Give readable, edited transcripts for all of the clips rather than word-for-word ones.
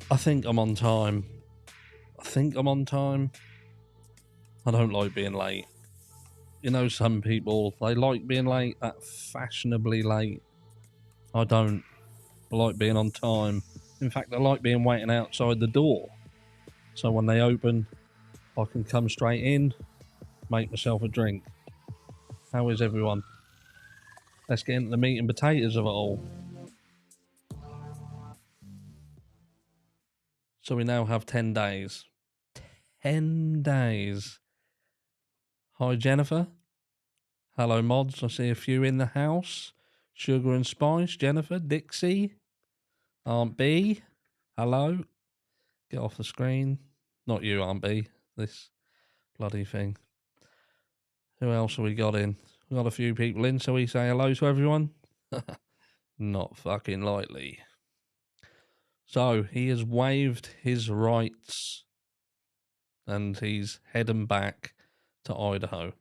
I think I'm on time. I don't like being late. You know, some people, they like being late, that fashionably late. I don't. I like being on time. In fact, I like being waiting outside the door. So when they open, I can come straight in, make myself a drink. How is everyone? Let's get into the meat and potatoes of it all. So we now have 10 days. 10 days. Hi, Jennifer. Hello, mods. I see a few in the house. Sugar and Spice, Jennifer, Dixie, Aunt B. Hello. Get off the screen. Not you, Aunt B. This bloody thing. Who else have we got in? We got a few people in, so we say hello to everyone. Not fucking lightly. So he has waived his rights and he's heading back to Idaho.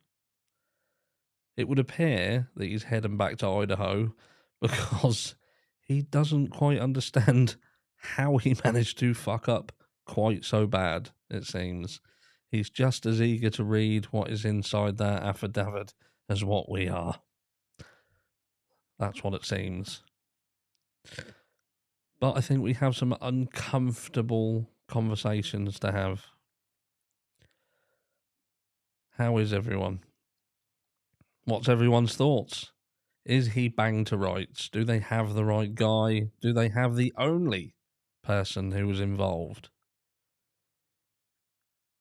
It would appear that he's heading back to Idaho because he doesn't quite understand how he managed to fuck up quite so bad, it seems. He's just as eager to read what is inside that affidavit as what we are. That's what it seems. But I think we have some uncomfortable conversations to have. How is everyone? What's everyone's thoughts? Is he banged to rights? Do they have the right guy? Do they have the only person who was involved?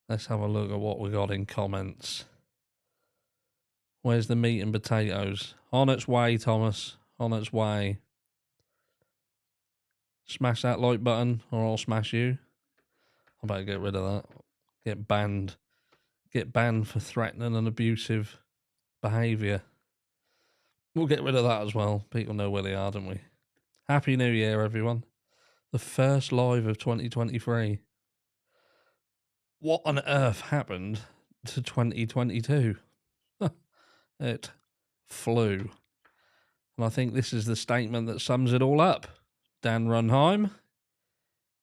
Let's have a look at what we got in comments. Where's the meat and potatoes? On its way, Thomas. On its way. Smash that like button or I'll smash you. I better get rid of that. Get banned. Get banned for threatening and abusive behaviour. We'll get rid of that as well. People know where they are, don't we? Happy New Year, everyone. The first live of 2023. What on earth happened to 2022? It flew. And I think this is the statement that sums it all up. Dan Runheim,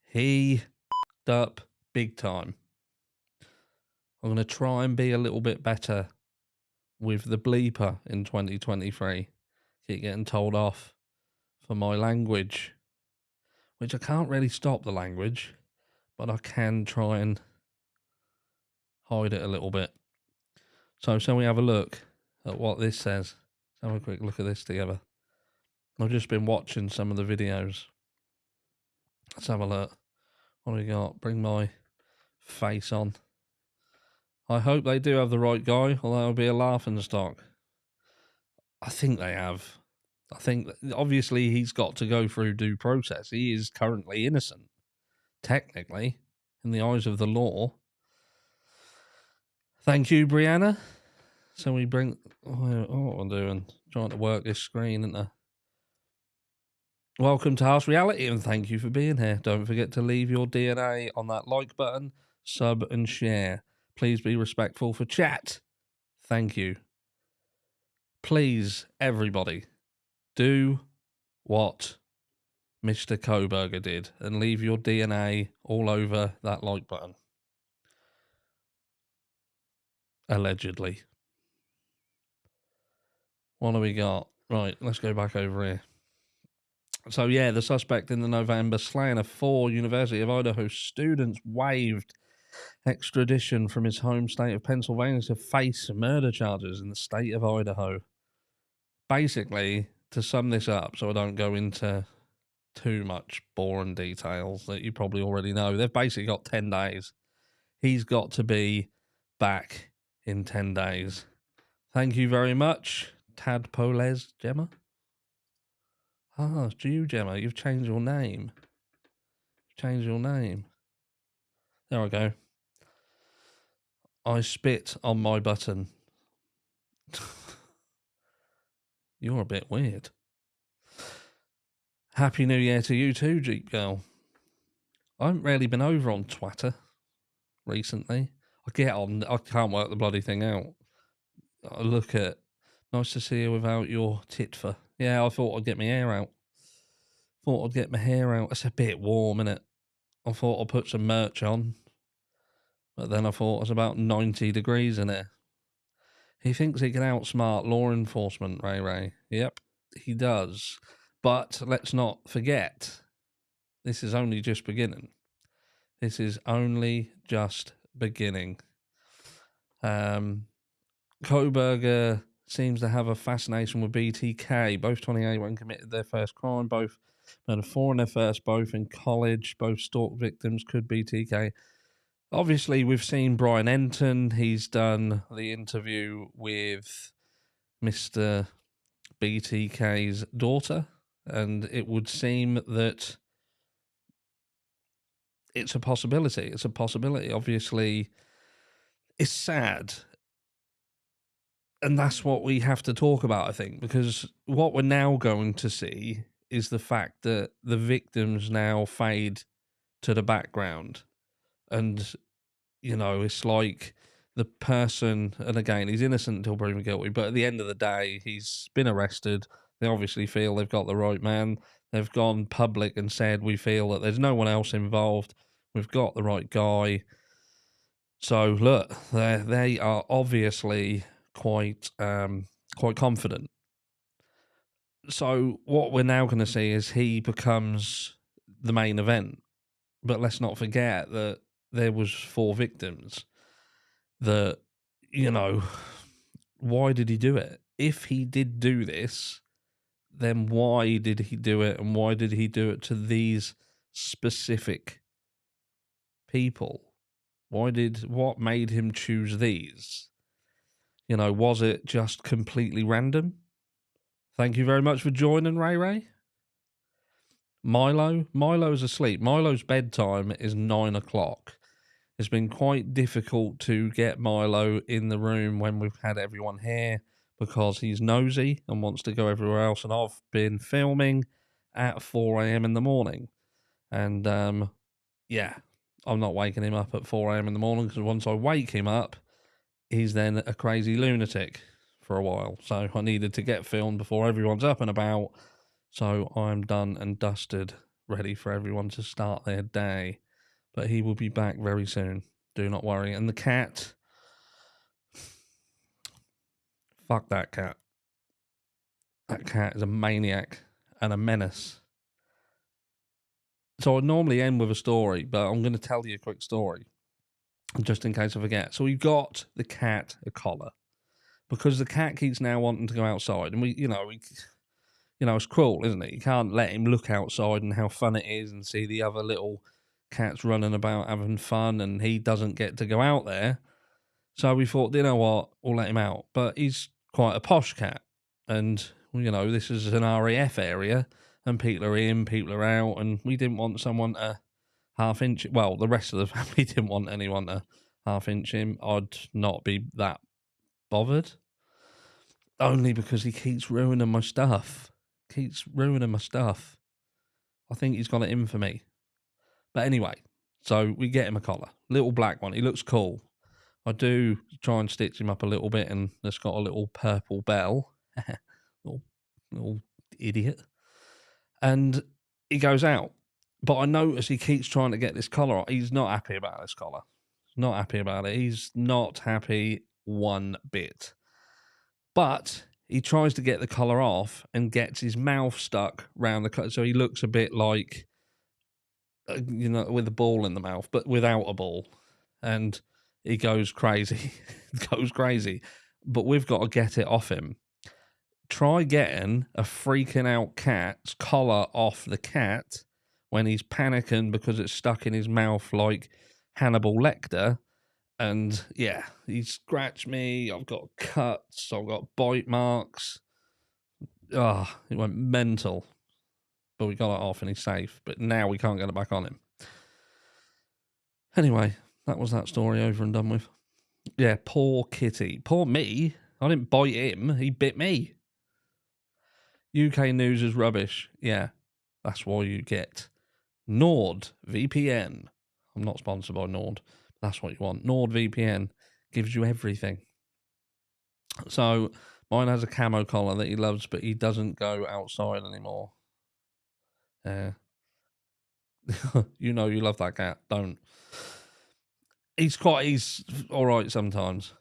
he f***ed up big time. I'm going to try and be a little bit better with the bleeper in 2023. Keep getting told off for my language, which I can't really stop the language, but I can try and hide it a little bit. So shall we have a look at what this says? Let's have a quick look at this together. I've just been watching some of the videos. Let's have a look. What do we got? Bring my face on. I hope they do have the right guy, although it'll be a laughing stock. I think they have. I think that obviously he's got to go through due process. He is currently innocent, technically, in the eyes of the law. Thank you, Brianna. So we bring... what am I doing? Trying to work this screen, isn't I? Welcome to Harsh Reality, and thank you for being here. Don't forget to leave your DNA on that like button, sub and share. Please be respectful for chat. Thank you. Please, everybody, do what Mr. Kohberger did and leave your DNA all over that like button. Allegedly. What do we got? Right, let's go back over here. So, yeah, the suspect in the November slaying of 4 University of Idaho students waived extradition from his home state of Pennsylvania to face murder charges in the state of Idaho. Basically, to sum this up, so I don't go into too much boring details that you probably already know, they've basically got 10 days. He's got to be back in 10 days. Thank you very much, Tadpoles, Gemma. Ah, it's you, Gemma. You've changed your name. Change your name. There we go. I spit on my button. You're a bit weird. Happy New Year to you too, Jeep Girl. I haven't really been over on Twitter recently. I get on, I can't work the bloody thing out. I look at, nice to see you without your titfer. Yeah, I thought I'd get my hair out. It's a bit warm, innit? I thought I'll put some merch on, but then I thought it's about 90 degrees in here. He thinks he can outsmart law enforcement, Ray Ray. Yep, he does. But let's not forget, this is only just beginning. This is only just beginning. Kohberger seems to have a fascination with BTK. Both 28 when committed their first crime. Both murdered 4 in their first, both in college. Both stalk victims could BTK. Obviously, we've seen Brian Enton. He's done the interview with Mr. BTK's daughter, and it would seem that it's a possibility. It's a possibility. Obviously, it's sad. And that's what we have to talk about, I think, because what we're now going to see is the fact that the victims now fade to the background. And, you know, it's like the person, and again, he's innocent until proven guilty, but at the end of the day, he's been arrested. They obviously feel they've got the right man. They've gone public and said, we feel that there's no one else involved. We've got the right guy. So, look, they are obviously quite confident. So what we're now going to see is he becomes the main event. But let's not forget that there was 4 victims. That, you know, why did he do it? If he did do this, then why did he do it? And why did he do it to these specific people? What made him choose these? You know, was it just completely random? Thank you very much for joining, Ray Ray. Milo's asleep. Milo's bedtime is 9 o'clock. It's been quite difficult to get Milo in the room when we've had everyone here because he's nosy and wants to go everywhere else. And I've been filming at 4 a.m. in the morning. And, yeah, I'm not waking him up at 4 a.m. in the morning because once I wake him up, he's then a crazy lunatic for a while. So I needed to get filmed before everyone's up and about. So I'm done and dusted, ready for everyone to start their day. But he will be back very soon. Do not worry. And the cat, fuck that cat. That cat is a maniac and a menace. So I normally end with a story, but I'm going to tell you a quick story, just in case I forget. So we got the cat a collar, because the cat keeps now wanting to go outside. And it's cruel, isn't it? You can't let him look outside and how fun it is and see the other little cats running about having fun, and he doesn't get to go out there. So we thought, you know what, we'll let him out. But he's quite a posh cat. And, this is an RAF area, and people are in, people are out, and we didn't want someone to half-inch... Well, the rest of the family didn't want anyone to half-inch him. I'd not be that bothered. Only because he keeps ruining my stuff. I think he's got it in for me. But anyway, so we get him a collar. Little black one. He looks cool. I do try and stitch him up a little bit, and it's got a little purple bell. little idiot. And he goes out. But I notice he keeps trying to get this collar off. He's not happy about this collar. Not happy about it. He's not happy one bit. But he tries to get the collar off and gets his mouth stuck round the collar. So he looks a bit like, with a ball in the mouth, but without a ball. And he goes crazy. But we've got to get it off him. Try getting a freaking out cat's collar off the cat when he's panicking because it's stuck in his mouth like Hannibal Lecter. And yeah, he scratched me. I've got cuts. I've got bite marks. It went mental. But we got it off and he's safe. But now we can't get it back on him. Anyway, that was that story over and done with. Yeah, poor kitty. Poor me. I didn't bite him. He bit me. UK news is rubbish. Yeah, that's why you get NordVPN. I'm not sponsored by Nord. That's what you want. NordVPN gives you everything. So mine has a camo collar that he loves, but he doesn't go outside anymore. You know you love that cat. Don't. He's all right sometimes,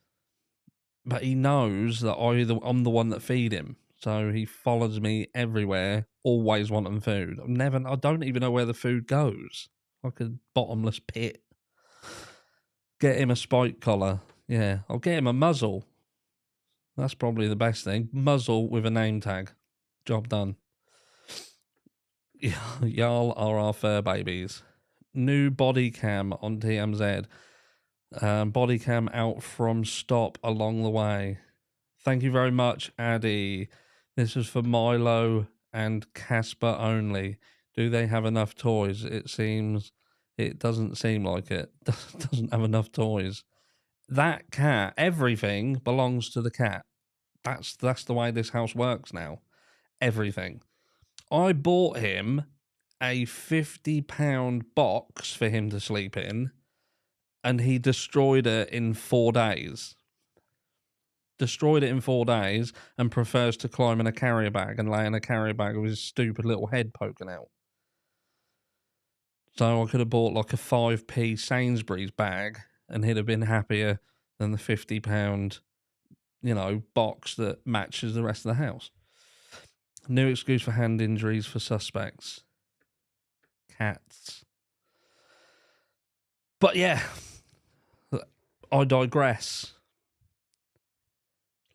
but he knows that I'm the one that feed him. So he follows me everywhere, always wanting food. I don't even know where the food goes. Like a bottomless pit. Get him a spike collar. Yeah, I'll get him a muzzle. That's probably the best thing. Muzzle with a name tag. Job done. Y'all are our fur babies. New Bodycam on TMZ. Bodycam out from stop along the way. Thank you very much, Addy. This is for Milo and Casper only. Do they have enough toys? It doesn't seem like it. Doesn't have enough toys. That cat, everything belongs to the cat. That's the way this house works now. Everything. I bought him a £50 box for him to sleep in, and he destroyed it in 4 days. Destroyed it in 4 days and prefers to climb in a carrier bag and lay in a carrier bag with his stupid little head poking out. So I could have bought like a 5p Sainsbury's bag and he'd have been happier than the £50, box that matches the rest of the house. New excuse for hand injuries for suspects. Cats. But yeah, I digress.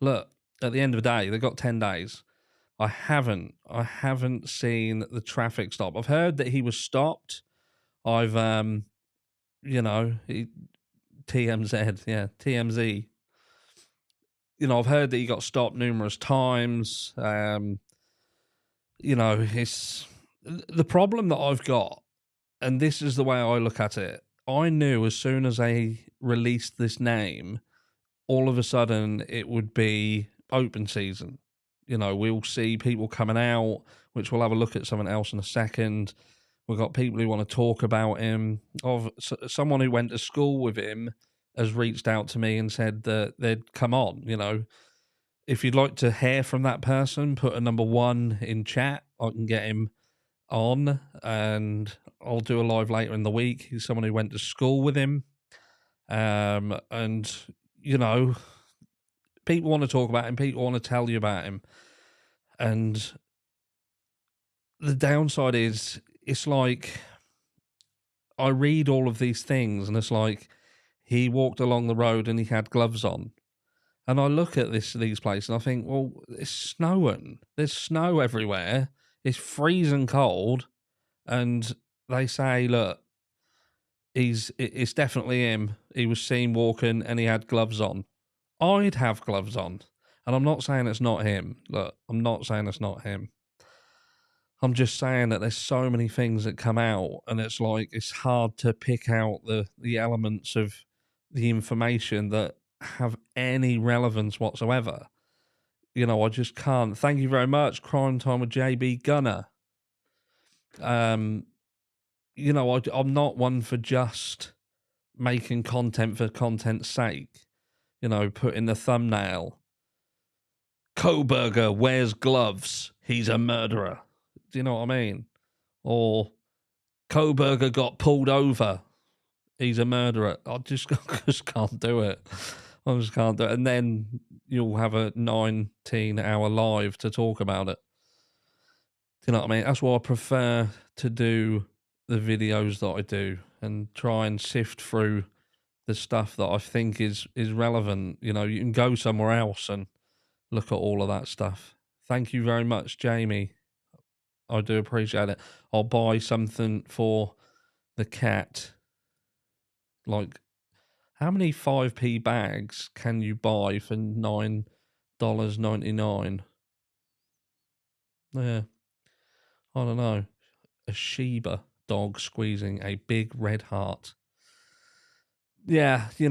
Look, at the end of the day, they've got 10 days. I haven't seen the traffic stop. I've heard that he was stopped. I've, TMZ, yeah, TMZ. I've heard that he got stopped numerous times. It's the problem that I've got, and this is the way I look at it. I knew as soon as they released this name, all of a sudden it would be open season. We'll see people coming out, which we'll have a look at something else in a second. We've got people who want to talk about him. Someone who went to school with him has reached out to me and said that they'd come on. If you'd like to hear from that person, put a number 1 in chat. I can get him on, and I'll do a live later in the week. He's someone who went to school with him. And, people want to talk about him. People want to tell you about him. And the downside is, it's like, I read all of these things and it's like, he walked along the road and he had gloves on. And I look at these places and I think, well, it's snowing. There's snow everywhere. It's freezing cold. And they say, look, it's definitely him. He was seen walking and he had gloves on. I'd have gloves on. And I'm not saying it's not him. Look, I'm not saying it's not him. I'm just saying that there's so many things that come out and it's like, it's hard to pick out the elements of the information that have any relevance whatsoever. I just can't. Thank you very much, Crime Time with JB Gunner. I'm not one for just making content for content's sake. Putting the thumbnail. Kohberger wears gloves. He's a murderer. Do you know what I mean? Or Kohberger got pulled over. He's a murderer. I just can't do it. I just can't do it. And then you'll have a 19-hour live to talk about it. Do you know what I mean? That's why I prefer to do the videos that I do and try and sift through the stuff that I think is relevant. You can go somewhere else and look at all of that stuff. Thank you very much, Jamie. I do appreciate it. I'll buy something for the cat. Like, how many 5p bags can you buy for $9.99? Yeah. I don't know. A Shiba dog squeezing a big red heart. Yeah, I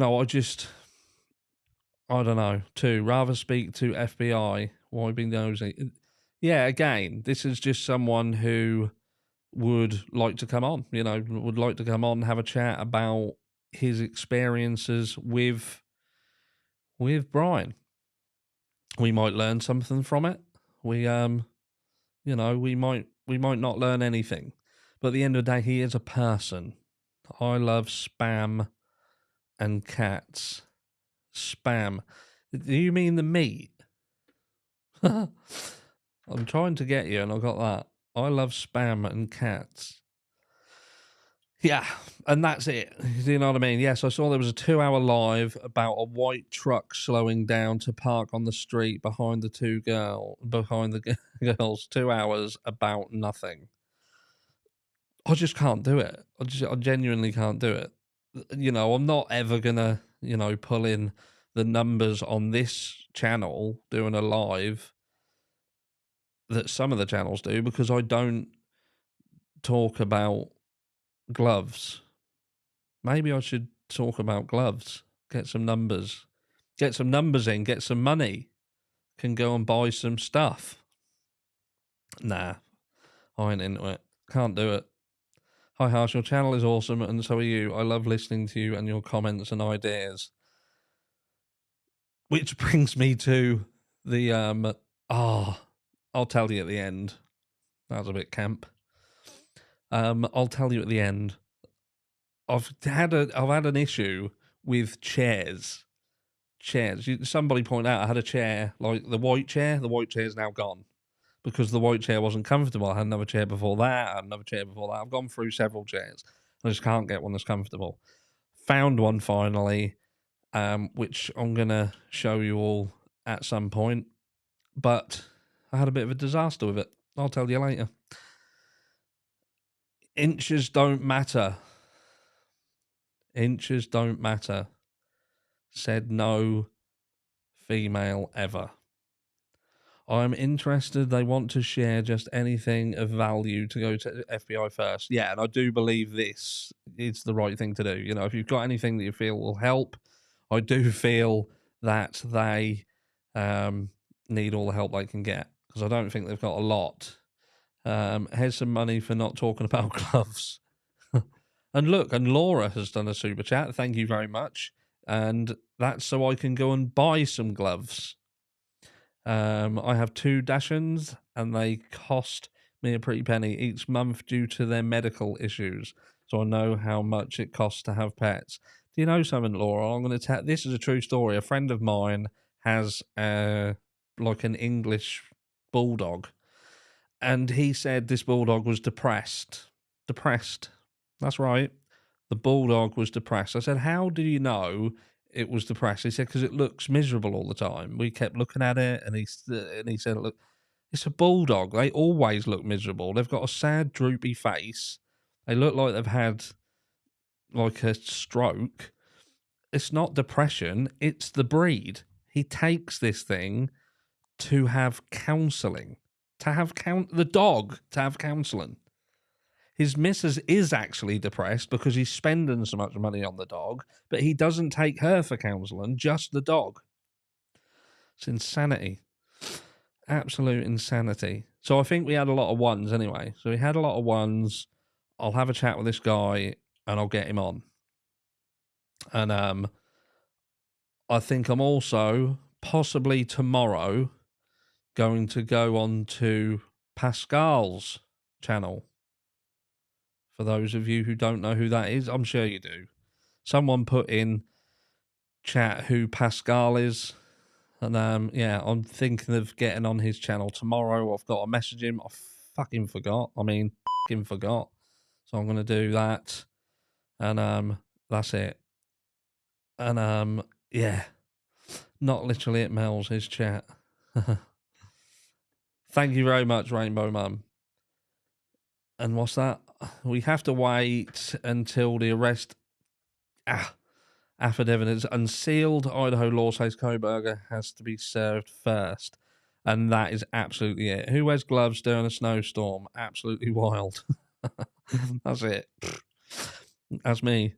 don't know. Rather speak to FBI. Why be nosy? Yeah, again, this is just someone who would like to come on, would like to come on, have a chat about his experiences with Bryan. We might learn something from it. We might not learn anything. But at the end of the day, he is a person. I love spam and cats. Spam. Do you mean the meat? I'm trying to get you, and I got that. I love spam and cats. Yeah, and that's it. Do you know what I mean? Yes, I saw there was a 2-hour live about a white truck slowing down to park on the street behind the girls. 2 hours about nothing. I just can't do it. I genuinely can't do it. You know, I'm not ever gonna, pull in the numbers on this channel doing a live that some of the channels do, because I don't talk about gloves. Maybe I should talk about gloves. Get some numbers. Get some numbers in. Get some money. Can go and buy some stuff. Nah, I ain't into it. Can't do it. Hi, Harsh. Your channel is awesome, and so are you. I love listening to you and your comments and ideas. Which brings me to the I'll tell you at the end. That was a bit camp. I'll tell you at the end. I've had an issue with chairs. Somebody pointed out I had a chair, like the white chair. The white chair is now gone because the white chair wasn't comfortable. I had another chair before that. I had another chair before that. I've gone through several chairs. I just can't get one that's comfortable. Found one finally, which I'm gonna show you all at some point. But I had a bit of a disaster with it. I'll tell you later. Inches don't matter. Inches don't matter. Said no female ever. I'm interested. They want to share just anything of value to go to FBI first. Yeah, and I do believe this is the right thing to do. You know, if you've got anything that you feel will help, I do feel that they need all the help they can get, because I don't think they've got a lot. Here's some money for not talking about gloves. And look, and Laura has done a super chat. Thank you very much. And that's so I can go and buy some gloves. I have 2 Dachshunds, and they cost me a pretty penny each month due to their medical issues. So I know how much it costs to have pets. Do you know something, Laura? I'm going to tell. This is a true story. A friend of mine has like an English bulldog, and he said this bulldog was depressed. Depressed. That's right. The bulldog was depressed. I said, how do you know it was depressed? He said, because it looks miserable all the time. We kept looking at it, and he said, look, it's a bulldog. They always look miserable. They've got a sad, droopy face. They look like they've had like a stroke. It's not depression. It's the breed. He takes this thing to have counselling. The dog to have counselling. His missus is actually depressed because he's spending so much money on the dog, but he doesn't take her for counselling, just the dog. It's insanity. Absolute insanity. So I think we had a lot of ones anyway. So we had a lot of ones. I'll have a chat with this guy and I'll get him on. And I think I'm also possibly tomorrow going to go on to Pascal's channel. For those of you who don't know who that is, I'm sure you do. Someone put in chat who Pascal is. And yeah, I'm thinking of getting on his channel tomorrow. I've got to message him. I fucking forgot. So I'm going to do that. And that's it. And yeah. Not literally at Mel's, his chat. Thank you very much, Rainbow Mum. And what's that? We have to wait until the arrest affidavit is unsealed. Idaho law says Kohberger has to be served first. And that is absolutely it. Who wears gloves during a snowstorm? Absolutely wild. That's it. That's me.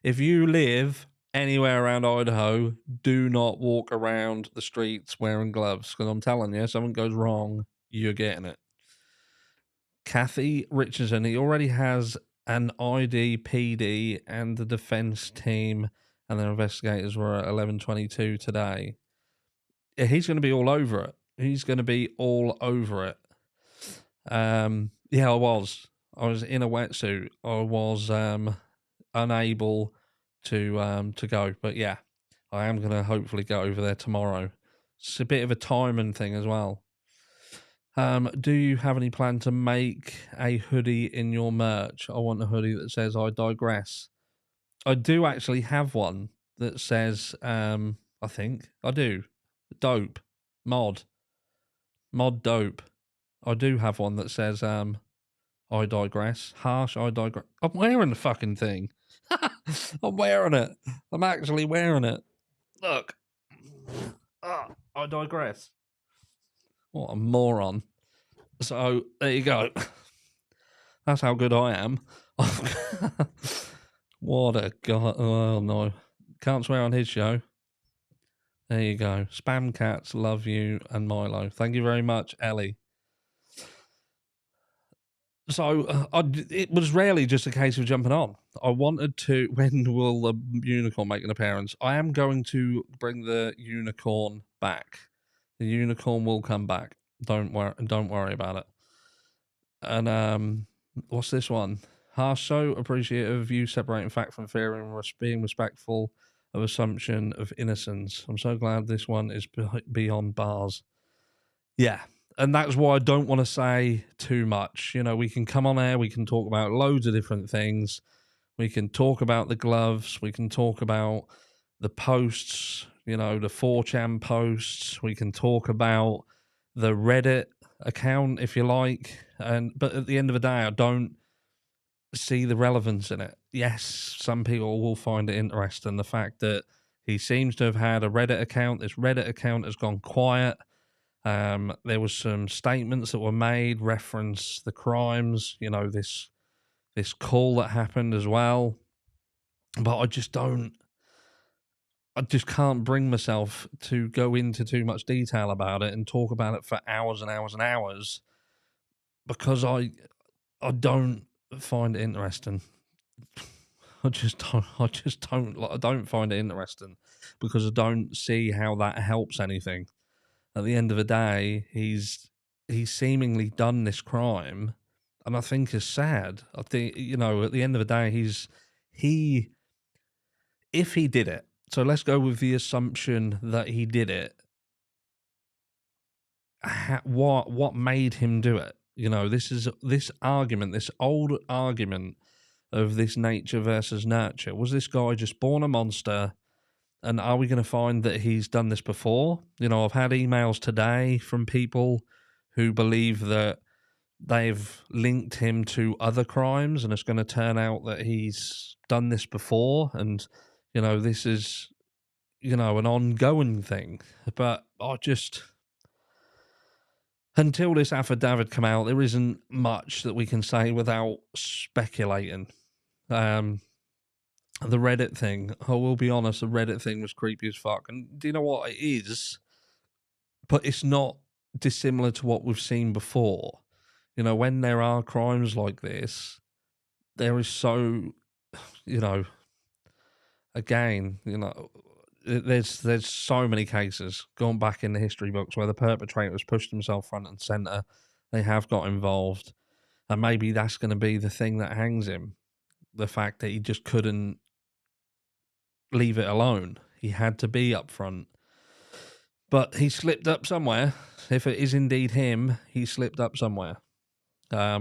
If you live anywhere around Idaho, do not walk around the streets wearing gloves. Because I'm telling you, if something goes wrong, you're getting it. Kathy Richardson, he already has an ID, PD, and the defense team, and their investigators were at 11:22 today. He's going to be all over it. He's going to be all over it. Yeah, I was. I was in a wetsuit. I was unable to go, but yeah, I am gonna hopefully go over there tomorrow. It's a bit of a timing thing as well. Do you have any plan to make a hoodie in your merch? I want a hoodie that says "I digress." I do actually have one that says, I think I do, dope, mod dope. I do have one that says, I digress, harsh, I digress. I'm wearing the fucking thing. I'm wearing it. I'm actually wearing it. Look. I digress. What a moron. So, there you go. That's how good I am. What a god. Oh, no. Can't swear on his show. There you go. Spam cats love you and Milo. Thank you very much, Ellie. So it was rarely just a case of jumping on. I wanted to. When will the unicorn make an appearance? I am going to bring the unicorn back. The unicorn will come back. Don't worry about it. And what's this one? Harsh, so appreciative of you separating fact from fear and being respectful of assumption of innocence. I'm so glad this one is beyond bars. Yeah. And that's why I don't want to say too much. You know, we can come on air, we can talk about loads of different things. We can talk about the gloves, we can talk about the posts, you know, the 4chan posts, we can talk about the Reddit account if you like. But at the end of the day, I don't see the relevance in it. Yes, some people will find it interesting. The fact that he seems to have had a Reddit account, this Reddit account has gone quiet. There was some statements that were made, reference the crimes, you know, this call that happened as well. But I just can't bring myself to go into too much detail about it and talk about it for hours and hours and hours because I don't find it interesting. I don't find it interesting because I don't see how that helps anything. At the end of the day, he's seemingly done this crime, and I think it's sad. I think, you know, at the end of the day, if he did it. So let's go with the assumption that he did it. What made him do it? You know, this old argument of this nature versus nurture. Was this guy just born a monster? And are we going to find that he's done this before? You know, I've had emails today from people who believe that they've linked him to other crimes and it's going to turn out that he's done this before. And, you know, this is, you know, an ongoing thing. But until this affidavit come out, there isn't much that we can say without speculating. The Reddit thing, I will be honest, the Reddit thing was creepy as fuck. And do you know what it is? But it's not dissimilar to what we've seen before. You know, when there are crimes like this, there is so, you know, again, you know, there's so many cases going back in the history books where the perpetrator has pushed himself front and center. They have got involved. And maybe that's going to be the thing that hangs him. The fact that he just couldn't leave it alone. He had to be up front. But he slipped up somewhere. If it is indeed him, he slipped up somewhere. I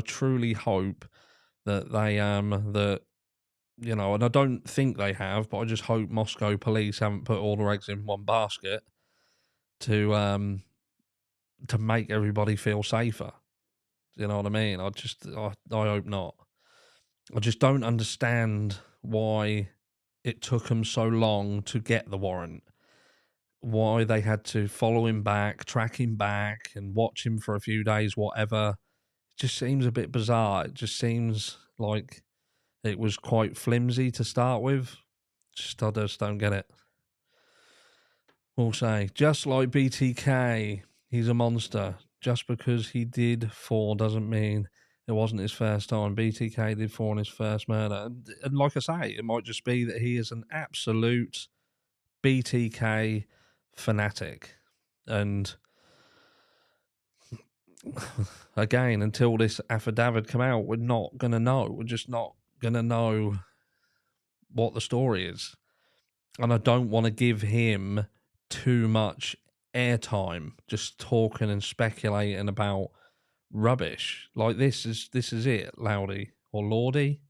truly hope that they, you know, and I don't think they have, but I just hope Moscow police haven't put all their eggs in one basket to make everybody feel safer. You know what I mean? I hope not. I just don't understand why it took them so long to get the warrant. Why they had to follow him back, track him back, and watch him for a few days, whatever. It just seems a bit bizarre. It just seems like it was quite flimsy to start with. I just don't get it. We'll say, just like BTK, he's a monster. Just because he did 4 doesn't mean it wasn't his first time. BTK did 4 in his first murder. And like I say, it might just be that he is an absolute BTK fanatic. And again, until this affidavit come out, we're not going to know. We're just not going to know what the story is. And I don't want to give him too much airtime just talking and speculating about rubbish. Like, this is it, Loudy or Lordy.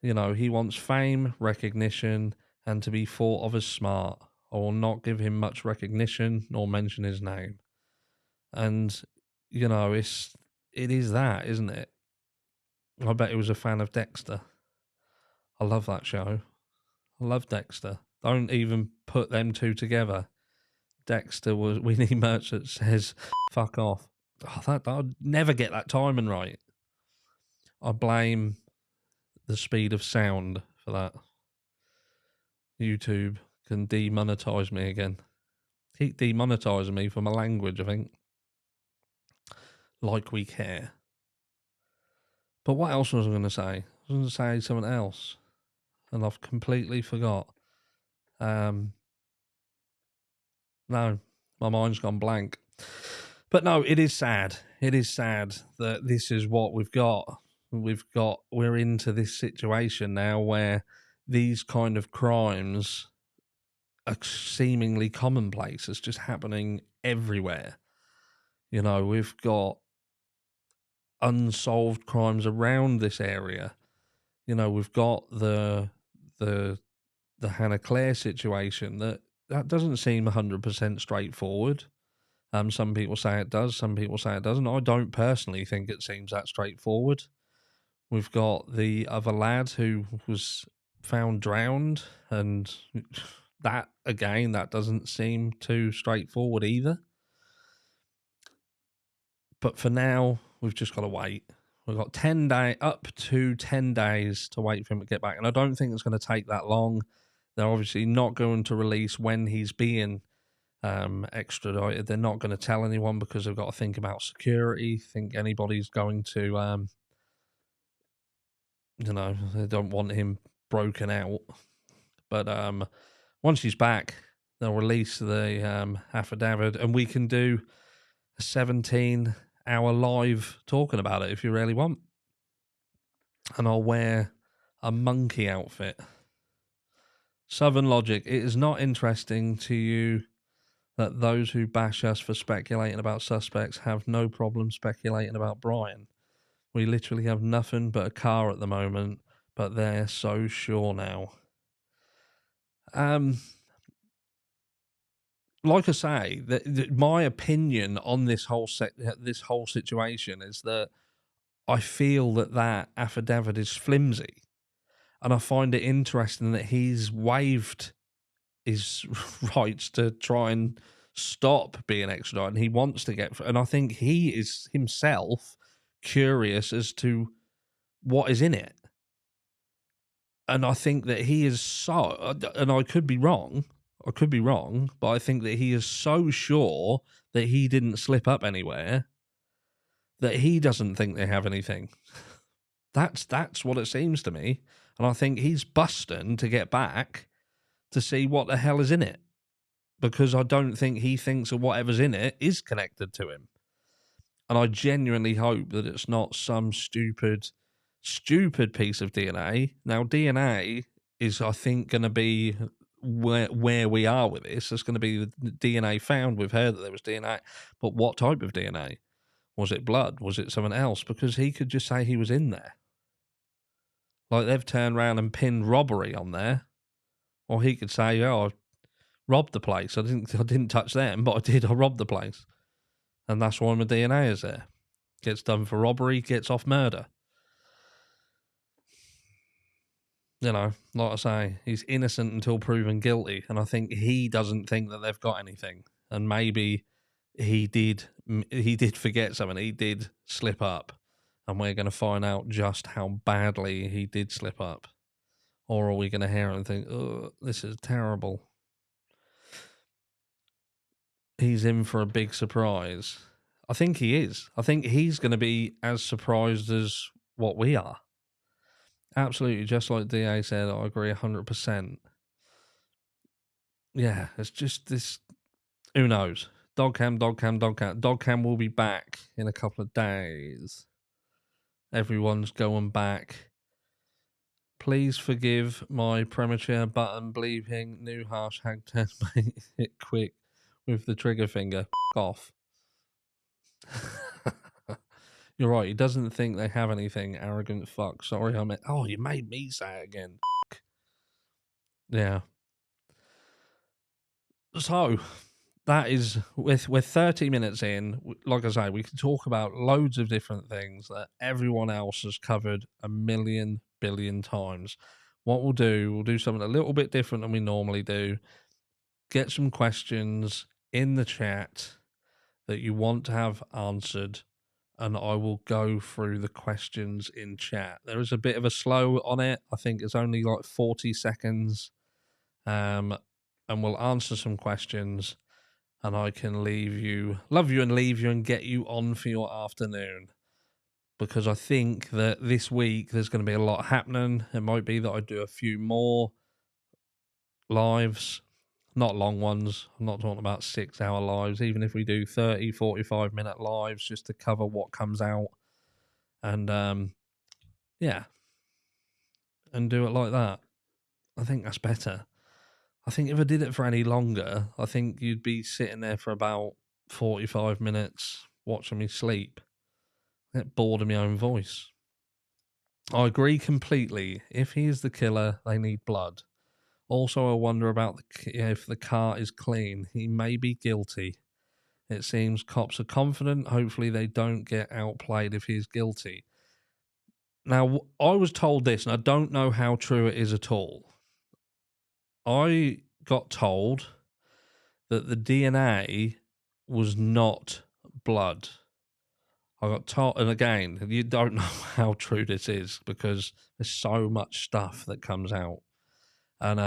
You know, he wants fame, recognition, and to be thought of as smart. I will not give him much recognition nor mention his name. And, you know, it is that, isn't it? I bet he was a fan of Dexter. I love that show. I love Dexter. Don't even put them two together. Dexter was, we need merch that says, fuck off. Oh, I'd never get that timing right. I blame the speed of sound for that. YouTube can demonetize me again. Keep demonetizing me for my language, I think. Like we care. But what else was I going to say? I was going to say something else. And I've completely forgot. No, my mind's gone blank. But no, it is sad. It is sad that this is what we've got. We're into this situation now where these kind of crimes are seemingly commonplace. It's just happening everywhere. You know, we've got unsolved crimes around this area. You know, we've got the Hannah Claire situation that doesn't seem 100% straightforward. Some people say it does, some people say it doesn't. I don't personally think it seems that straightforward. We've got the other lad who was found drowned, and that, again, that doesn't seem too straightforward either. But for now, we've just got to wait. We've got up to 10 days to wait for him to get back. And I don't think it's going to take that long. They're obviously not going to release when he's being extradited. They're not going to tell anyone because they've got to think about security. Think anybody's going to, you know, they don't want him broken out. But once he's back, they'll release the affidavit, and we can do a 17-hour live talking about it if you really want. And I'll wear a monkey outfit. Southern Logic, it is not interesting to you that those who bash us for speculating about suspects have no problem speculating about Bryan. We literally have nothing but a car at the moment, but they're so sure now. Like I say, my opinion on this whole situation is that I feel that affidavit is flimsy. And I find it interesting that he's waived his rights to try and stop being extradited. And he wants to get... And I think he is himself curious as to what is in it. And I think that he is so... And I could be wrong, but I think that he is so sure that he didn't slip up anywhere that he doesn't think they have anything. That's what it seems to me. And I think he's busting to get back to see what the hell is in it. Because I don't think he thinks that whatever's in it is connected to him. And I genuinely hope that it's not some stupid piece of DNA. Now, DNA is, I think, going to be where we are with this. It's going to be the DNA found. We've heard that there was DNA. But what type of DNA? Was it blood? Was it something else? Because he could just say he was in there. Like, they've turned around and pinned robbery on there. Or he could say, oh, I robbed the place. I didn't touch them, but I did. I robbed the place. And that's why my DNA is there. Gets done for robbery, gets off murder. You know, like I say, he's innocent until proven guilty. And I think he doesn't think that they've got anything. And maybe he did forget something. He did slip up. And we're going to find out just how badly he did slip up. Or are we going to hear it and think, oh, this is terrible? He's in for a big surprise. I think he is. I think he's going to be as surprised as what we are. Absolutely, just like DA said, I agree 100%. Yeah, it's just this... Who knows? Dogcam, dogcam, dogcam. Dogcam will be back in a couple of days. Everyone's going back. Please forgive my premature button bleeping. New harsh hag test. Hit quick with the trigger finger. Off. You're right. He doesn't think they have anything. Arrogant fuck. Sorry, I meant. Oh, you made me say it again. Yeah. So that is we're 30 minutes in. Like I say, we can talk about loads of different things that everyone else has covered a million billion times. What we'll do something a little bit different than we normally do. Get some questions in the chat that you want to have answered, and I will go through the questions in chat. There is a bit of a slow on it. I think it's only like 40 seconds. And we'll answer some questions, and I can love you and leave you and get you on for your afternoon. Because I think that this week there's going to be a lot happening. It might be that I do a few more lives, not long ones. I'm not talking about 6-hour lives, even if we do 30, 45-minute lives just to cover what comes out. And yeah, and do it like that. I think that's better. I think if I did it for any longer, I think you'd be sitting there for about 45 minutes watching me sleep. I get bored of my own voice. I agree completely. If he is the killer, they need blood. Also, I wonder about if the car is clean. He may be guilty. It seems cops are confident. Hopefully they don't get outplayed if he's guilty. Now, I was told this, and I don't know how true it is at all. I got told that the DNA was not blood. I got told, and again, you don't know how true this is because there's so much stuff that comes out. And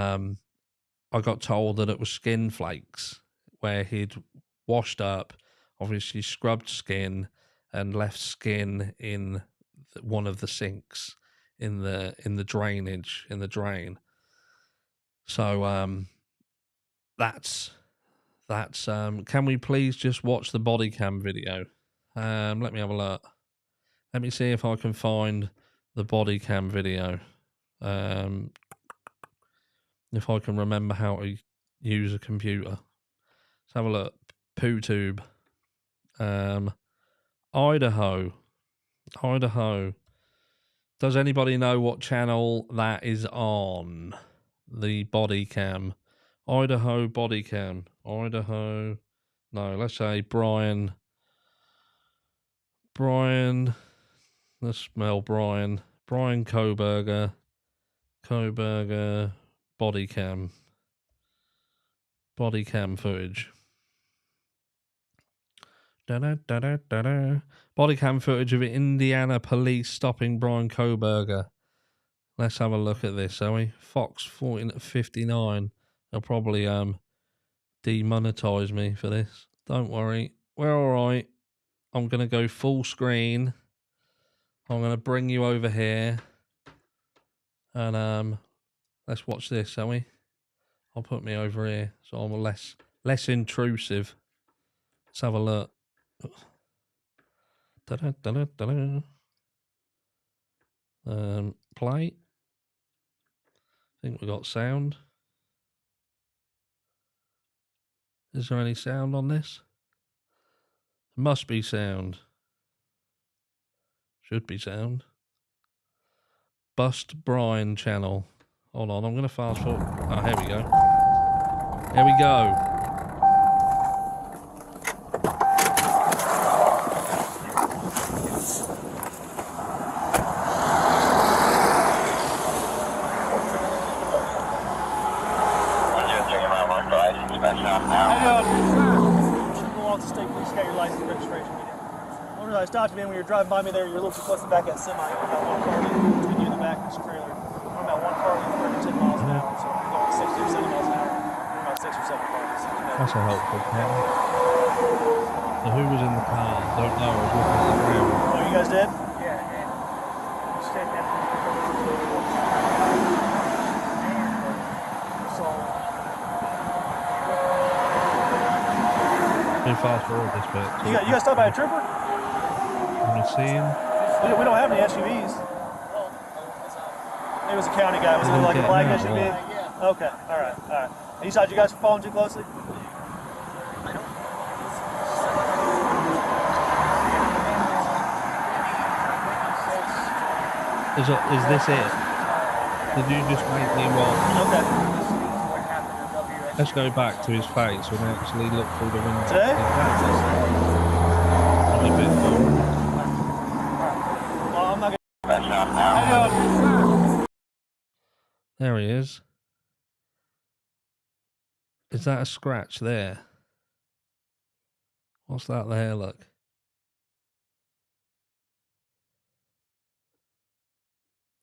I got told that it was skin flakes, where he'd washed up, obviously scrubbed skin, and left skin in one of the sinks in the drainage, in the drain. So that's can we please just watch the body cam video? Let me have a look. Let me see if I can find the body cam video. If I can remember how to use a computer. Let's have a look. PooTube. Idaho. Does anybody know what channel that is on? The body cam. Idaho body cam. Idaho. No, let's say Bryan. Let's smell Bryan. Bryan Kohberger. Body cam footage. Body cam footage of Indiana police stopping Bryan Kohberger. Let's have a look at this, shall we? Fox 14:59. They'll probably demonetize me for this. Don't worry. We're alright. I'm gonna go full screen. I'm gonna bring you over here. And let's watch this, shall we? I'll put me over here so I'm less intrusive. Let's have a look. Play. I think we got sound. Is there any sound on this? Must be sound. Should be sound. Bust Bryan channel. Hold on, I'm going to fast forward. Oh, here we go. Here we go. I stopped you, man, when you were driving by me there. You're a little too close to the back of that semi. About one car between you and the back of this trailer. I'm about one car going 10 miles an hour, so I'm going 60 or 70 miles an hour. We're about 6 or 7 cars. That's a helpful pattern. So who was in the car? Don't know. I was looking at the ground. Oh, you guys did? Yeah, and stayed there. So, Who me fast forward this bit. You got stopped by a trooper? Let me see him. We don't have any SUVs. It was a county guy. Was it like a black SUV? Yeah. Okay. All right. And you thought you guys were following too closely? Is this it? Did you just make me watch? Okay. Let's go back to his face when I actually look through the window. Today? I'm a bit bored. Well, I'm not gonna... There he is. Is that a scratch there? What's that there, look?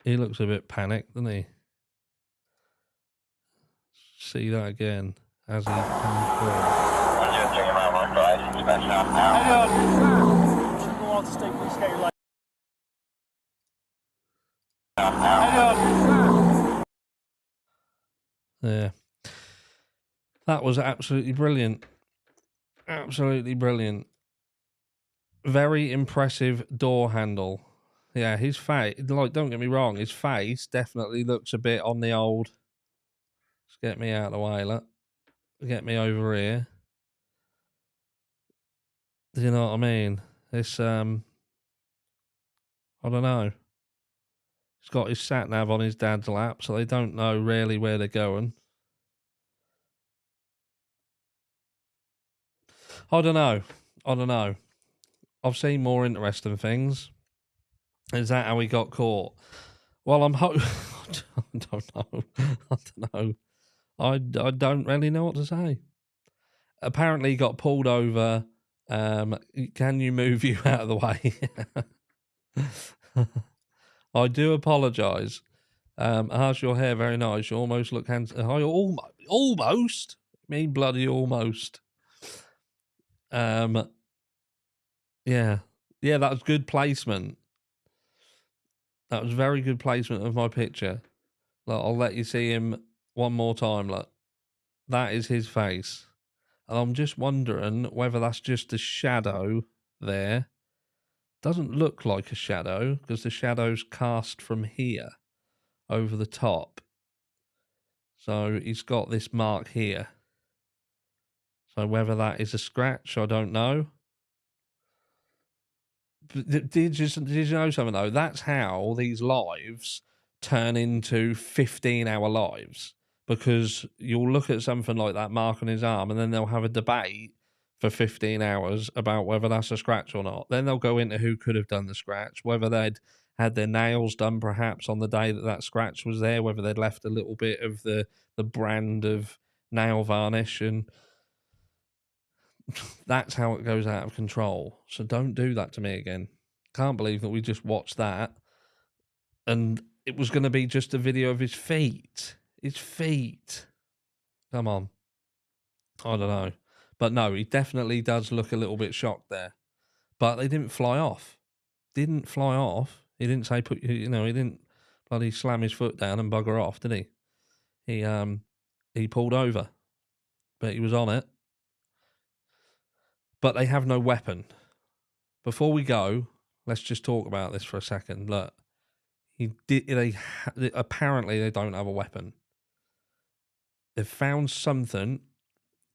He looks a bit panicked, doesn't he? See that again as he comes forward. Yeah. That was absolutely brilliant. Absolutely brilliant. Very impressive door handle. Yeah, his face, like, don't get me wrong, his face definitely looks a bit on the old. Let's get me out of the way, look. Get me over here. Do you know what I mean? It's, I don't know. He's got his sat nav on his dad's lap, so they don't know really where they're going. I don't know. I've seen more interesting things. Is that how he got caught? Well, I don't know. I don't really know what to say. Apparently, he got pulled over. Can you move you out of the way? I do apologise. How's your hair? Very nice. You almost look handsome. Almost. Me bloody almost. Yeah, that was good placement. That was very good placement of my picture. Look, I'll let you see him one more time. Look, that is his face, and I'm just wondering whether that's just a shadow there. Doesn't look like a shadow because the shadow's cast from here over the top. So he's got this mark here. So whether that is a scratch, I don't know. Did you know something though? That's how these lives turn into 15-hour lives, because you'll look at something like that mark on his arm and then they'll have a debate for 15 hours about whether that's a scratch or not. Then they'll go into who could have done the scratch, whether they'd had their nails done perhaps on the day that scratch was there, whether they'd left a little bit of the brand of nail varnish, and that's how it goes out of control. So don't do that to me again. Can't believe that we just watched that and it was going to be just a video of his feet. His feet. Come on. I don't know. But no, he definitely does look a little bit shocked there. But they didn't fly off. Didn't fly off. He didn't say, he didn't bloody slam his foot down and bugger off, did he? He pulled over. But he was on it. But they have no weapon. Before we go, let's just talk about this for a second. Look, apparently they don't have a weapon. They've found something.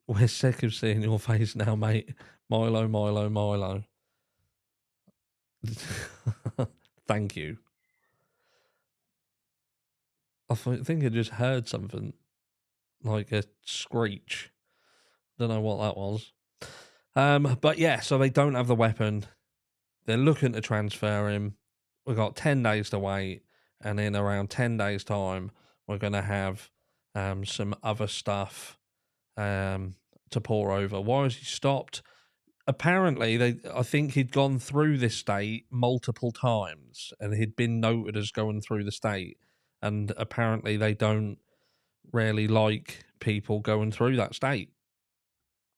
We're sick of seeing your face now, mate. Milo. Thank you. I think I just heard something like a screech. Don't know what that was. But yeah, so they don't have the weapon. They're looking to transfer him. We've got 10 days to wait, and in around 10 days' time, we're going to have some other stuff to pour over. Why has he stopped? Apparently, I think he'd gone through this state multiple times, and he'd been noted as going through the state. And apparently, they don't really like people going through that state.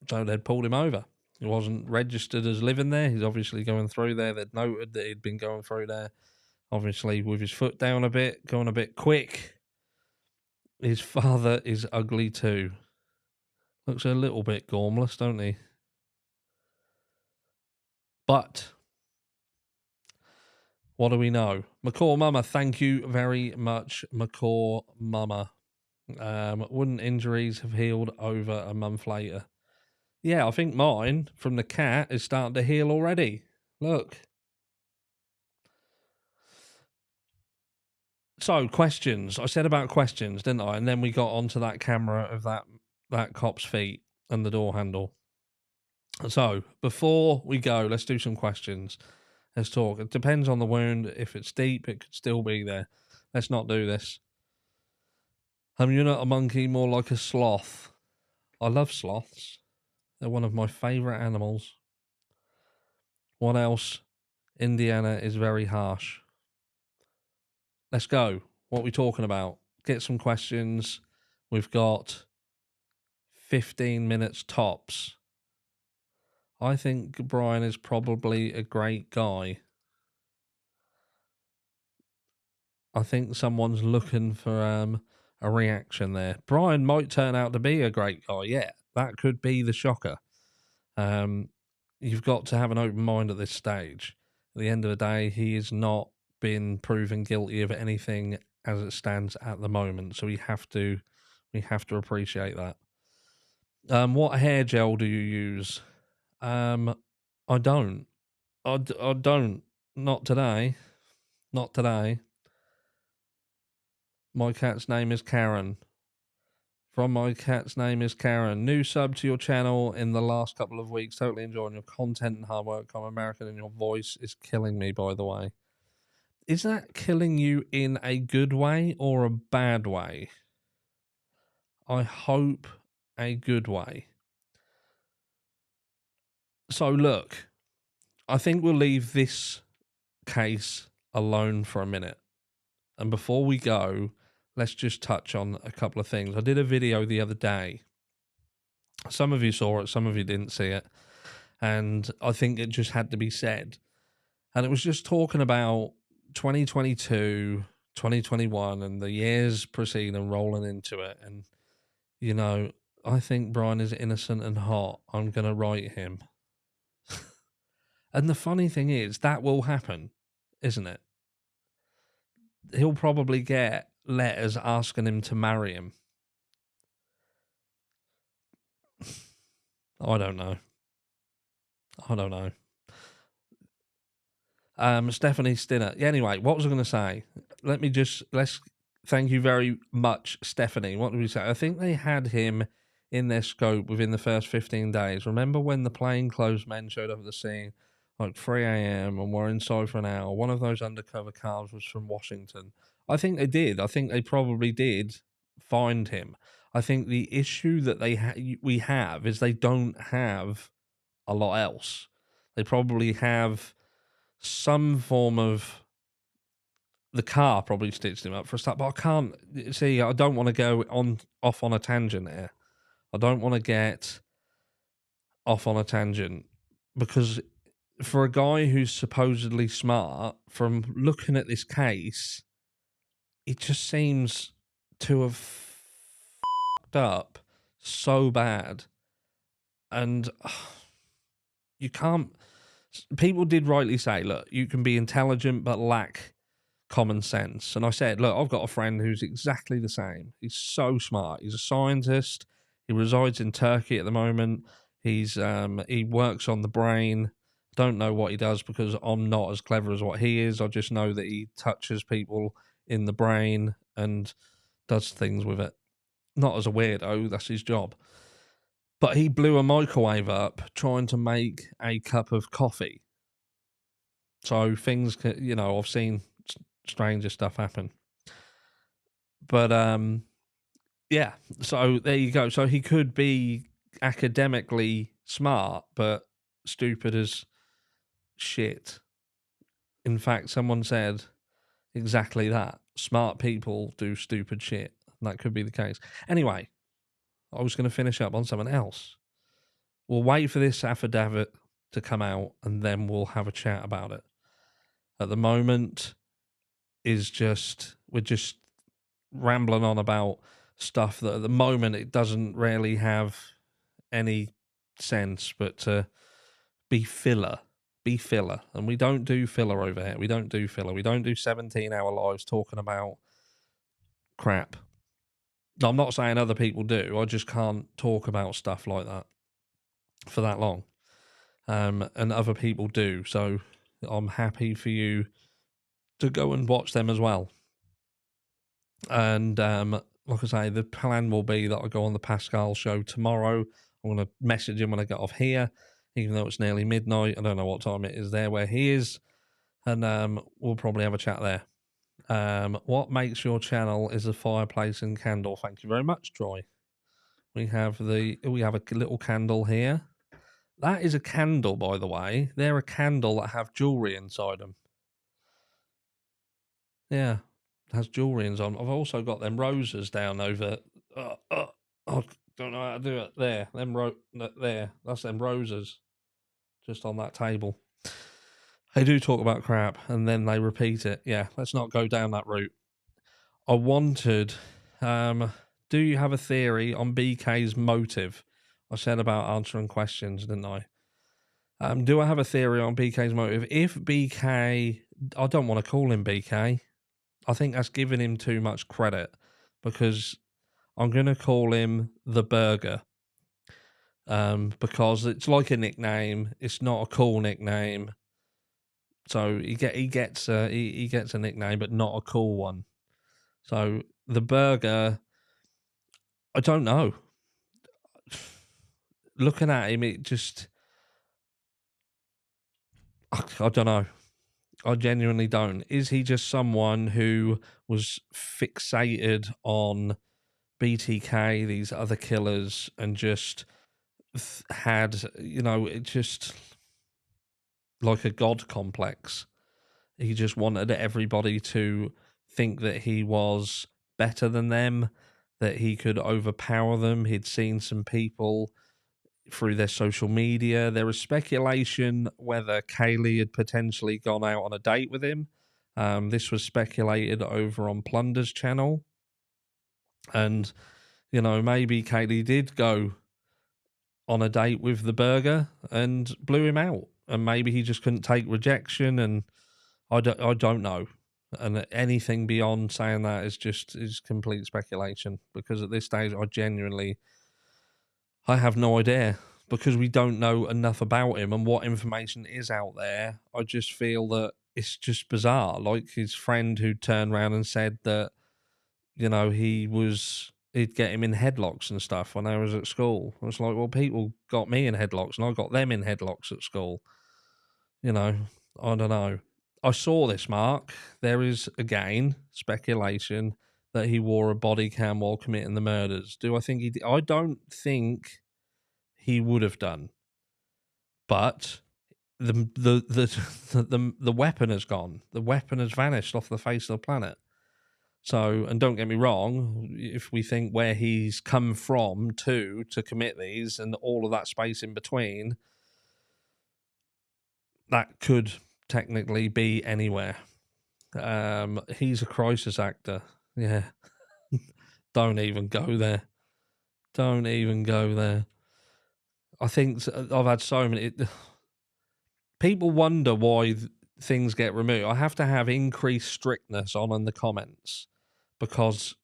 So they'd pulled him over. He wasn't registered as living there. He's obviously going through there. They'd noted that he'd been going through there, obviously with his foot down a bit, going a bit quick. His father is ugly too. Looks a little bit gormless, don't he? But what do we know? Macaw Mama, thank you very much, Macaw Mama. Wouldn't injuries have healed over a month later? Yeah, I think mine from the cat is starting to heal already. Look. So, questions. I said about questions, didn't I? And then we got onto that camera of that cop's feet and the door handle. So, before we go, let's do some questions. Let's talk. It depends on the wound. If it's deep, it could still be there. Let's not do this. You're not a monkey, more like a sloth. I love sloths. They're one of my favourite animals. What else? Indiana is very harsh. Let's go. What are we talking about? Get some questions. We've got 15 minutes tops. I think Bryan is probably a great guy. I think someone's looking for a reaction there. Bryan might turn out to be a great guy. Yeah, that could be the shocker. You've got to have an open mind at this stage. At the end of the day, he has not been proven guilty of anything as it stands at the moment. So we have to appreciate that. What hair gel do you use? I don't. I don't. Not today. Not today. My cat's name is Karen. From my cat's name is Karen. New sub to your channel in the last couple of weeks. Totally enjoying your content and hard work. I'm American and your voice is killing me, by the way. Is that killing you in a good way or a bad way? I hope a good way. So look, I think we'll leave this case alone for a minute. And before we go, let's just touch on a couple of things. I did a video the other day. Some of you saw it, some of you didn't see it. And I think it just had to be said. And it was just talking about 2022, 2021, and the years preceding and rolling into it. And, you know, I think Bryan is innocent and hot. I'm going to write him. And the funny thing is, that will happen, isn't it? He'll probably get letters asking him to marry him. I don't know. Stephanie Stinner. Yeah, anyway, what was I going to say? Let's thank you very much, Stephanie. What did we say? I think they had him in their scope within the first 15 days. Remember when the plainclothes men showed up at the scene like 3 a.m. and were inside for an hour? One of those undercover cars was from Washington. I think they did. I think they probably did find him. I think the issue that we have is they don't have a lot else. They probably have some form of the car probably stitched him up for a start, but I can't see. I don't want to go off on a tangent here. I don't want to get off on a tangent because for a guy who's supposedly smart, from looking at this case, it just seems to have fucked up so bad. And you can't. People did rightly say, look, you can be intelligent but lack common sense. And I said, look, I've got a friend who's exactly the same. He's so smart. He's a scientist. He resides in Turkey at the moment. He works on the brain. Don't know what he does because I'm not as clever as what he is. I just know that he touches people in the brain and does things with it. Not as a weirdo, that's his job. But he blew a microwave up trying to make a cup of coffee. So things, you know, I've seen stranger stuff happen. But yeah, so there you go. So he could be academically smart, but stupid as shit. In fact, someone said exactly that. Smart people do stupid shit. And that could be the case. Anyway, I was going to finish up on something else. We'll wait for this affidavit to come out and then we'll have a chat about it. At the moment, we're just rambling on about stuff that at the moment it doesn't really have any sense, but to be filler be filler. And we don't do filler over here. We don't do filler. We don't do 17-hour lives talking about crap. I'm not saying other people do. I just can't talk about stuff like that for that long. And other people do. So I'm happy for you to go and watch them as well. And like I say, the plan will be that I go on the Pascal show tomorrow. I'm going to message him when I get off here, even though it's nearly midnight. I don't know what time it is there where he is. And we'll probably have a chat there. What makes your channel is a fireplace and candle. Thank you very much, Troy. We have a little candle here. That is a candle, by the way. They're a candle that have jewelry inside them. Yeah, it has jewelry inside them. I've also got them roses down over. I don't know how to do it. There, there. That's them roses, just on that table. They do talk about crap, and then they repeat it. Yeah, let's not go down that route. I wanted. Do you have a theory on BK's motive? I said about answering questions, didn't I? Do I have a theory on BK's motive? If BK, I don't want to call him BK. I think that's giving him too much credit, because I'm going to call him the Burger. Because it's like a nickname. It's not a cool nickname. So he gets a nickname, but not a cool one. So the Burger, I don't know. Looking at him, it just, I don't know. I genuinely don't. Is he just someone who was fixated on BTK, these other killers, and just had, it just like a god complex? He just wanted everybody to think that he was better than them, that he could overpower them. He'd seen some people through their social media. There was speculation whether Kaylee had potentially gone out on a date with him. This was speculated over on Plunder's channel. And, maybe Kaylee did go on a date with the Burger and blew him out. And maybe he just couldn't take rejection, and I don't know. And anything beyond saying that is complete speculation, because at this stage I have no idea, because we don't know enough about him and what information is out there. I just feel that it's just bizarre. Like his friend who turned around and said that, he'd get him in headlocks and stuff when I was at school. I was like, well, people got me in headlocks and I got them in headlocks at school. I don't know. I saw this, Mark. There is, again, speculation that he wore a body cam while committing the murders. Do I think he did? I don't think he would have done. But the weapon has gone. The weapon has vanished off the face of the planet. So, and don't get me wrong, if we think where he's come from to commit these and all of that space in between, that could technically be anywhere. He's a crisis actor. Yeah. Don't even go there. Don't even go there. I think I've had so many. People wonder why things get removed. I have to have increased strictness on in the comments, because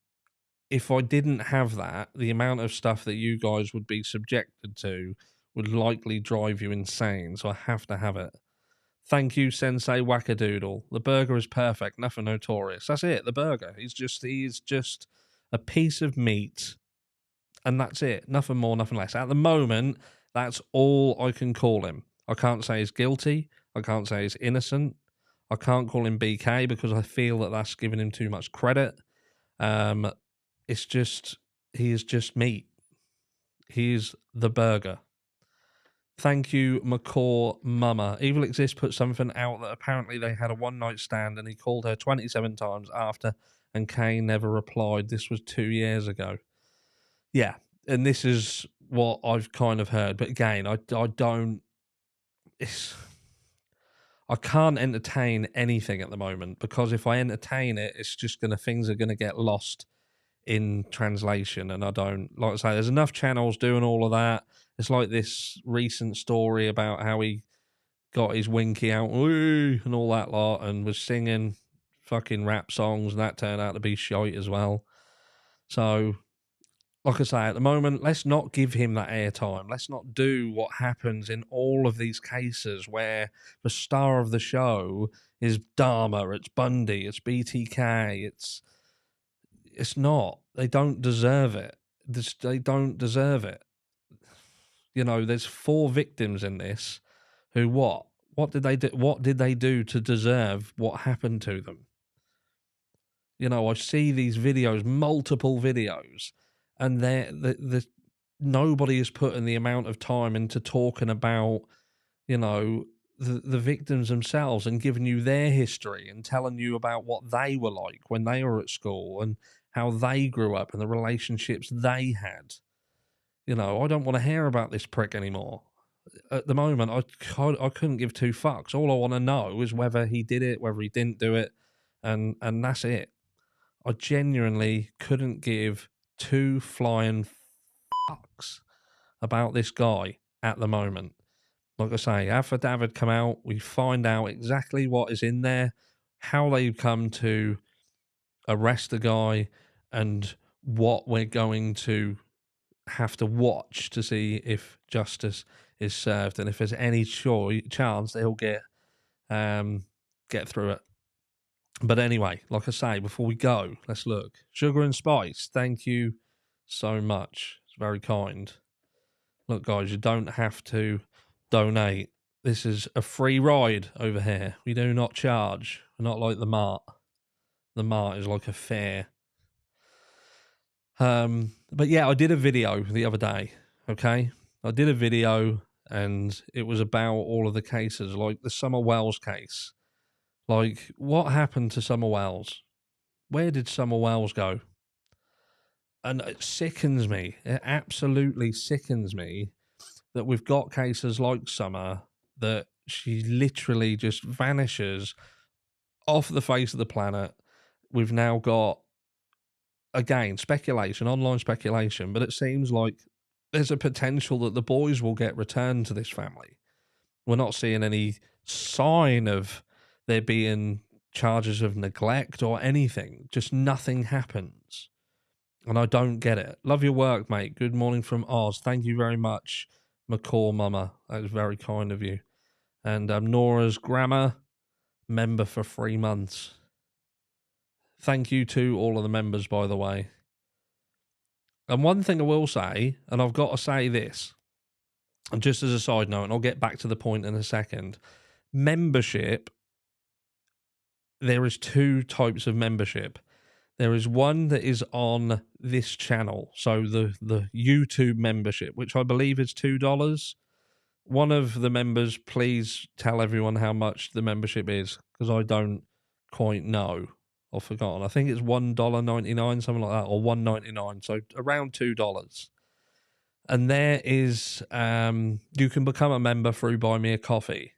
if I didn't have that, the amount of stuff that you guys would be subjected to would likely drive you insane. So I have to have it. Thank you, Sensei Wackadoodle. The Burger is perfect, nothing notorious. That's it, the Burger. He is just a piece of meat, and that's it. Nothing more, nothing less. At the moment, that's all I can call him. I can't say he's guilty. I can't say he's innocent. I can't call him BK because I feel that that's giving him too much credit. It's just, he is just meat. He is the Burger. Thank you, McCaw Mama. Evil Exist put something out that apparently they had a one-night stand and he called her 27 times after, and Kane never replied. This was 2 years ago. Yeah, and this is what I've kind of heard. But again, I don't... I can't entertain anything at the moment, because if I entertain it, it's just things are going to get lost in translation, and I don't, like I say, there's enough channels doing all of that. It's like this recent story about how he got his winky out, "Woo," and all that lot, and was singing fucking rap songs, and that turned out to be shite as well. So, like I say, at the moment, let's not give him that airtime. Let's not do what happens in all of these cases where the star of the show is Dharma, it's Bundy, it's BTK, it's not. They don't deserve it. They don't deserve it. You know, there's 4 victims in this who what? What did they do? What did they do to deserve what happened to them? You know, I see these videos, multiple videos, and nobody is putting the amount of time into talking about, you know, the victims themselves and giving you their history and telling you about what they were like when they were at school and how they grew up and the relationships they had. You know, I don't want to hear about this prick anymore. At the moment, I couldn't give 2 fucks. All I want to know is whether he did it, whether he didn't do it, and that's it. I genuinely couldn't give 2 flying fucks about this guy at the moment. Like I say, affidavit come out, we find out exactly what is in there, how they've come to arrest the guy, and what we're going to have to watch to see if justice is served and if there's any chance they'll get through it. But anyway, like I say, before we go, let's look. Sugar and Spice, thank you so much. It's very kind. Look, guys, you don't have to donate. This is a free ride over here. We do not charge. We're not like the Mart. The Mart is like a fair. But yeah, I did a video the other day, okay? I did a video and it was about all of the cases, like the Summer Wells case. Like, what happened to Summer Wells? Where did Summer Wells go? And it sickens me. It absolutely sickens me that we've got cases like Summer that she literally just vanishes off the face of the planet. We've now got, again, speculation, online speculation, but it seems like there's a potential that the boys will get returned to this family. We're not seeing any sign of there being charges of neglect or anything. Just nothing happens. And I don't get it. Love your work, mate. Good morning from Oz. Thank you very much, McCall Mama. That was very kind of you. And Nora's Grammar, member for 3 months. Thank you to all of the members, by the way. And one thing I will say, and I've got to say this, and just as a side note, and I'll get back to the point in a second, membership, there is 2 types of membership. There is one that is on this channel, so the YouTube membership, which I believe is $2. One of the members, please tell everyone how much the membership is, because I don't quite know. I've forgotten. I think it's $1.99, something like that, or $1.99, so around $2. And there is, you can become a member through Buy Me a Coffee,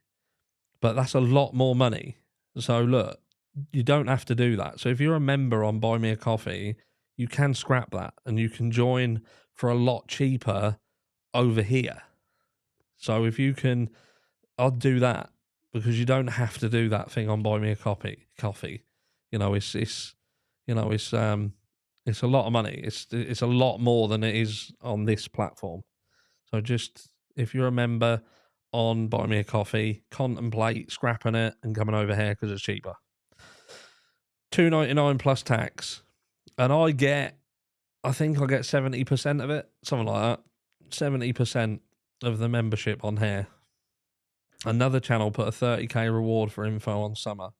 but that's a lot more money. So look, you don't have to do that. So if you're a member on Buy Me a Coffee, you can scrap that and you can join for a lot cheaper over here. So if you can, I'd do that, because you don't have to do that thing on Buy Me a Coffee. You know, it's a lot of money. It's a lot more than it is on this platform. So just, if you're a member on Buy Me a Coffee, contemplate scrapping it and coming over here because it's cheaper. $2.99 plus tax, and I think I get 70% of it, something like that. 70% of the membership on here. Another channel put a 30k reward for info on Summer.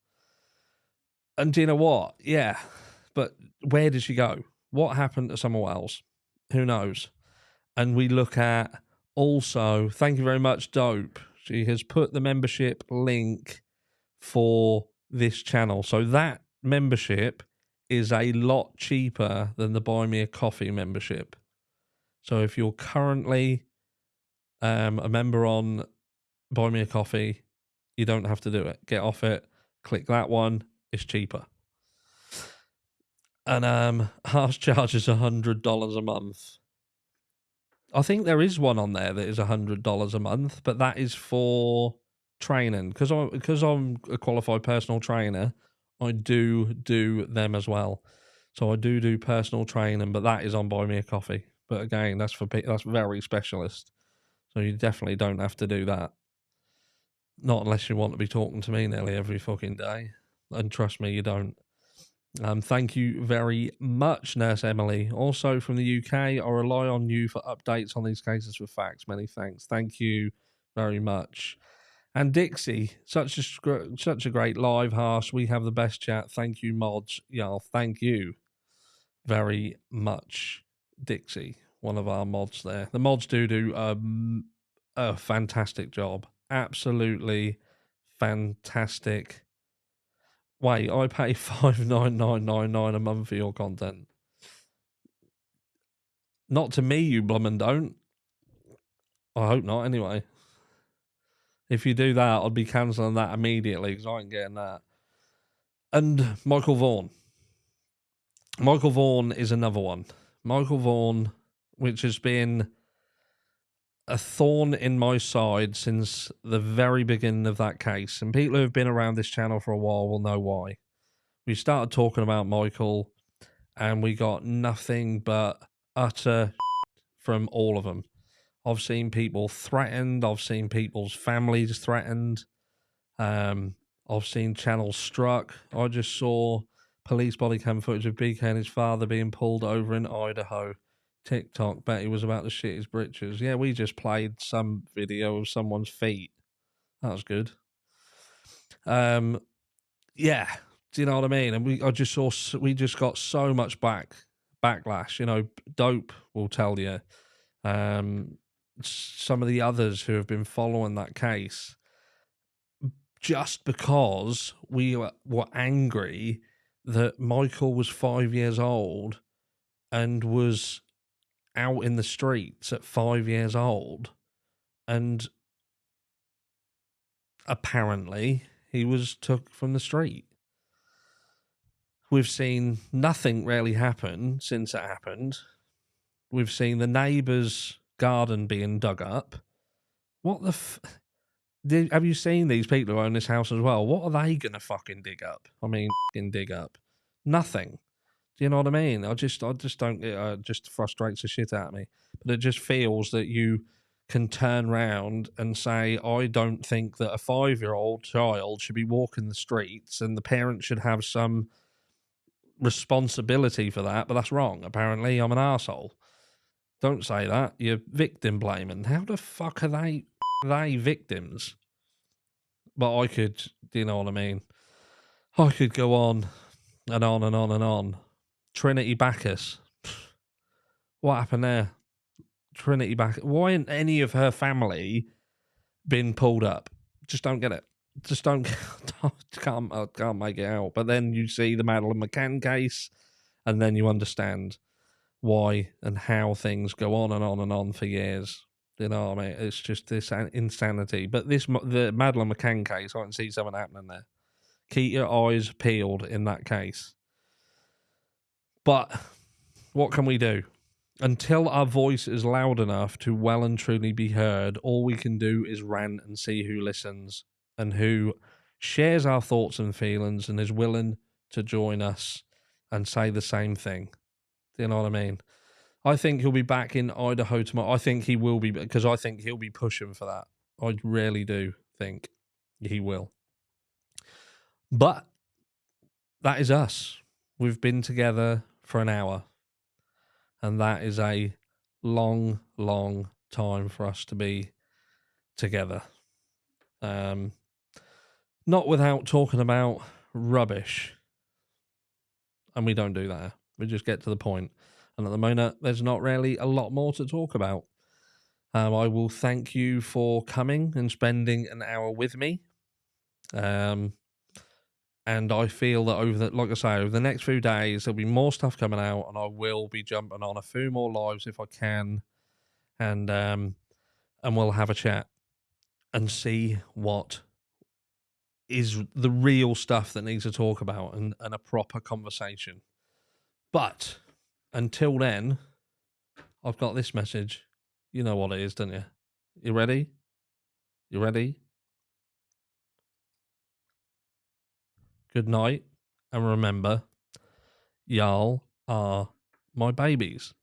And do you know what? Yeah, but where did she go? What happened to Summer Wells? Who knows? And we look at also, thank you very much, Dope. She has put the membership link for this channel. So that membership is a lot cheaper than the Buy Me a Coffee membership. So if you're currently a member on Buy Me a Coffee, you don't have to do it. Get off it. Click that one. It's cheaper. And Harsh charges $100 a month. I think there is one on there that is $100 a month, but that is for training, because I'm a qualified personal trainer, I do them as well. So I do personal training, but that is on Buy Me a Coffee. But again, that's very specialist. So you definitely don't have to do that. Not unless you want to be talking to me nearly every fucking day. And trust me, you don't. Thank you very much, Nurse Emily. Also from the UK, I rely on you for updates on these cases with facts. Many thanks. Thank you very much. And Dixie, such a great live harsh. We have the best chat. Thank you, mods. Yeah, thank you very much, Dixie. One of our mods there. The mods do a fantastic job. Absolutely fantastic. Wait, I pay $5.9999 a month for your content. Not to me, you blummin' don't. I hope not, anyway. If you do that, I'd be cancelling that immediately because I ain't getting that. And Michael Vaughan. Michael Vaughan is another one. Michael Vaughan, which has been a thorn in my side since the very beginning of that case. And people who have been around this channel for a while will know why. We started talking about Michael and we got nothing but utter from all of them. I've seen people threatened. I've seen people's families threatened. I've seen channels struck. I just saw police body cam footage of BK and his father being pulled over in Idaho. TikTok, bet he was about to shit his britches. Yeah, we just played some video of someone's feet. That was good. Yeah, do you know what I mean? And we just got so much backlash. You know, Dope will tell you. Some of the others who have been following that case, just because we were angry that Michael was 5 years old and was out in the streets at 5 years old, and apparently he was took from the street. We've seen nothing really happen since it happened. We've seen the neighbour's garden being dug up. What the have you seen these people who own this house as well? What are they gonna fucking dig up? I mean, fucking dig up nothing. Do you know what I mean? I just don't. It just frustrates the shit out of me. But it just feels that you can turn round and say, I don't think that a 5-year-old child should be walking the streets, and the parents should have some responsibility for that. But that's wrong. Apparently, I'm an arsehole. Don't say that. You're victim blaming. How the fuck are they victims? But I could, do you know what I mean? I could go on and on and on and on. Trinity Bacchus. What happened there? Trinity Bacchus. Why ain't any of her family been pulled up? Just don't get it. Just can't make it out. But then you see the Madeleine McCann case, and then you understand why and how things go on and on and on for years. You know what I mean? It's just this insanity. But the Madeleine McCann case, I can see something happening there. Keep your eyes peeled in that case. But what can we do? Until our voice is loud enough to well and truly be heard, all we can do is rant and see who listens and who shares our thoughts and feelings and is willing to join us and say the same thing. Do you know what I mean? I think he'll be back in Idaho tomorrow. I think he will be, because I think he'll be pushing for that. I really do think he will. But that is us. We've been together for an hour. And that is a long, long time for us to be together. Not without talking about rubbish. And we don't do that. We just get to the point. And at the moment, there's not really a lot more to talk about. I will thank you for coming and spending an hour with me. And I feel that over the next few days, there'll be more stuff coming out, and I will be jumping on a few more lives if I can, and we'll have a chat and see what is the real stuff that needs to talk about and a proper conversation. But until then, I've got this message. You know what it is, don't you? You ready? You ready? Good night, and remember, y'all are my babies.